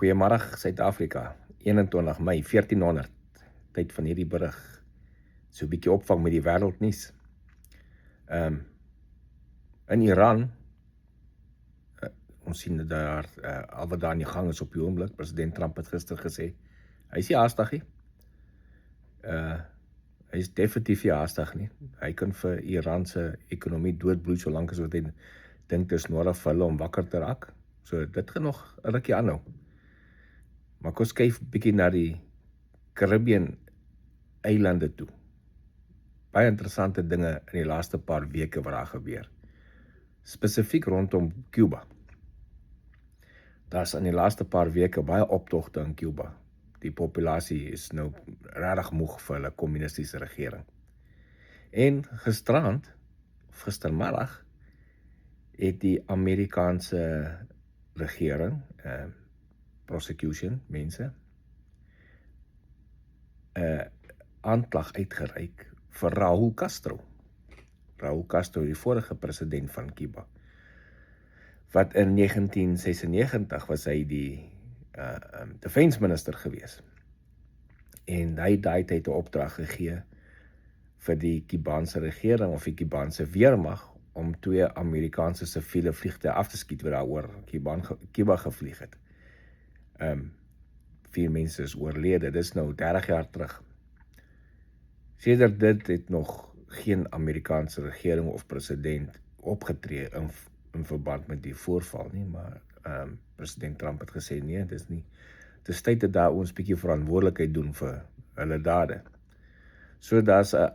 Goeiemôre Suid-Afrika, 21 Mei 1400, tyd van hierdie berig, so 'n bietjie opvang met die wêreldnuus. In Iran, ons sien dat daar al wat daar aan die gang is op die oomblik. President Trump het gister gesê, hy is nie haastig nie. Hy is definitief nie haastig nie. Hy kan vir Iran se ekonomie doodbloei solank as wat hy dink dis nodig vir hulle om wakker te raak. So dit gaan nog 'n rukkie aanhou. Maar kom ons kyk bietjie na die Caribbean eilande toe. Baie interessante dinge in die laaste paar weke wat daar gebeur. Spesifiek rondom Cuba. Daar's in die laaste paar weke baie optogte in Cuba. Die populasie is nou regtig moeg vir hulle kommunistiese regering. En gistermiddag, het die Amerikaanse regering, prosecution, mense, aanklag uitgereik vir Raúl Castro. Raúl Castro, die vorige president van Cuba. Wat in 1996 was hy die defense minister gewees. En hy het 'n opdrag gegee vir die Cubaanse regering of die Cubaanse weermag om 2 Amerikaanse siviele vliegtuie af te skiet wat daar oor Cuba gevlieg het. 4 mense is oorlede, dis nou 30 jaar terug. Sedert dit het nog geen Amerikaanse regering of president opgetree in verband met die voorval nie, maar president Trump het gesê nee, dis nie. Dis tyd dat daar ons bietjie verantwoordelikheid doen vir hulle dade. So daar's 'n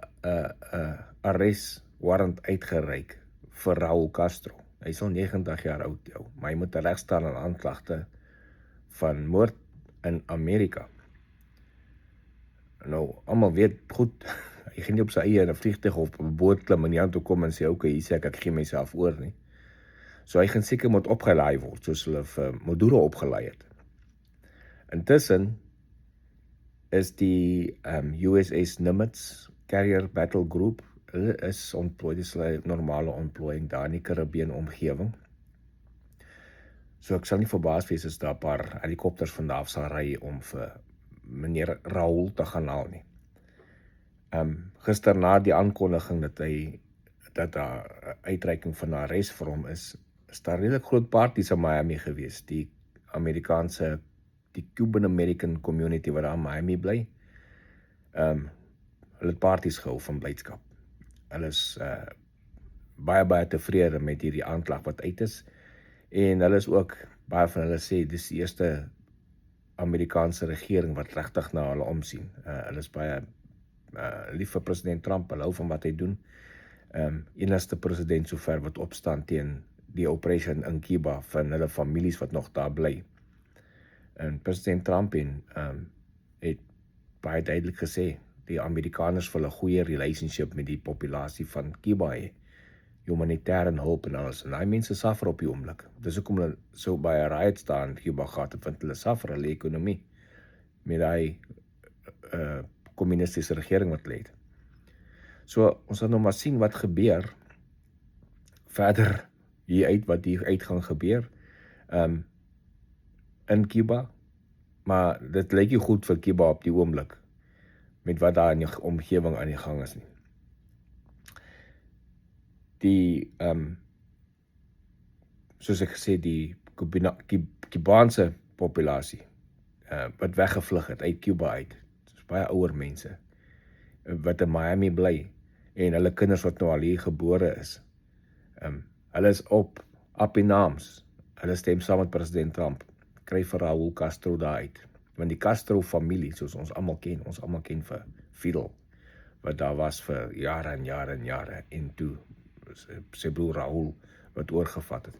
arrest warrant uitgereik vir Raúl Castro. Hy is al 90 jaar oud, maar hy moet teregstaan aan aanklagte van moord in Amerika. Nou, almal weet goed, hy gaan nie op sy eie in 'n vliegtuig of op 'n boot klim en hier toe kom en sê, okay, hier sê ek gee myself oor nie. So hy gaan seker moet opgelaai word, soos hulle vir Maduro opgelaai het. Intussen is die USS Nimitz Carrier Battle Group, hulle is ontplooi, dis hulle normale ontplooiing daar in die Caribbean omgewing. So ek sal nie verbaas wees as daar 'n paar helikopters vanaf sal ry om vir meneer Raúl te gaan haal nie. Gister na die aankondiging dat daar uitreiking van 'n arrest vir hom is daar redelik groot parties in Miami gewees. Die Cuban American community wat daar in Miami bly, hulle het parties gehou van blydskap. Hulle is baie tevrede met hierdie aanklag wat uit is. En hulle is ook, baie van hulle sê, dis die eerste Amerikaanse regering wat regtig na hulle omsien. Hulle is baie lief vir president Trump, hulle hou van wat hy doen. Enigste president sover wat opstaan teen die oppression in Cuba van hulle families wat nog daar bly. En president Trump het baie duidelik gesê, die Amerikaners wil 'n goeie relationship met die populasie van Cuba hê. Humanitêre hulp en alles. En daai mense suffer op die oomblik. Dis hoekom hulle so baie riots daar in Cuba gehad het, want hulle suffer hulle ekonomie met daai kommunistiese regering wat lê. So ons gaan nou maar sien wat gebeur verder wat hier uit gaan gebeur in Cuba, maar dit lyk nie goed vir Cuba op die oomblik met wat daar in die omgewing aan die gang is nie. Die soos ek gesê, die Cubaanse populasie wat weggevlug het uit Cuba uit. Dis baie ouer mense wat in Miami bly en hulle kinders wat nou al hier gebore is. Hulle is up in arms. Hulle stem saam met president Trump. Kry vir Raúl Castro daar uit. Want die Castro familie, soos ons almal ken vir Fidel, wat daar was vir jare en jare en toe sy broer Raúl wat oorgevat het.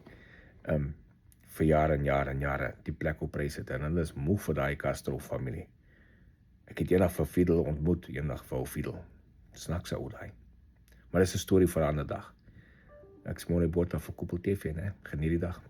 Vir jare en jare die plek opreis het en hulle is moeg vir daai Castro familie. Ek het eendag vir Fidel ontmoet, eendag vir Fidel. Snaakse ou daai. Maar dis 'n storie vir 'n ander dag. Ek is Moni Botha vir Koppel TV, né? Geniet die dag.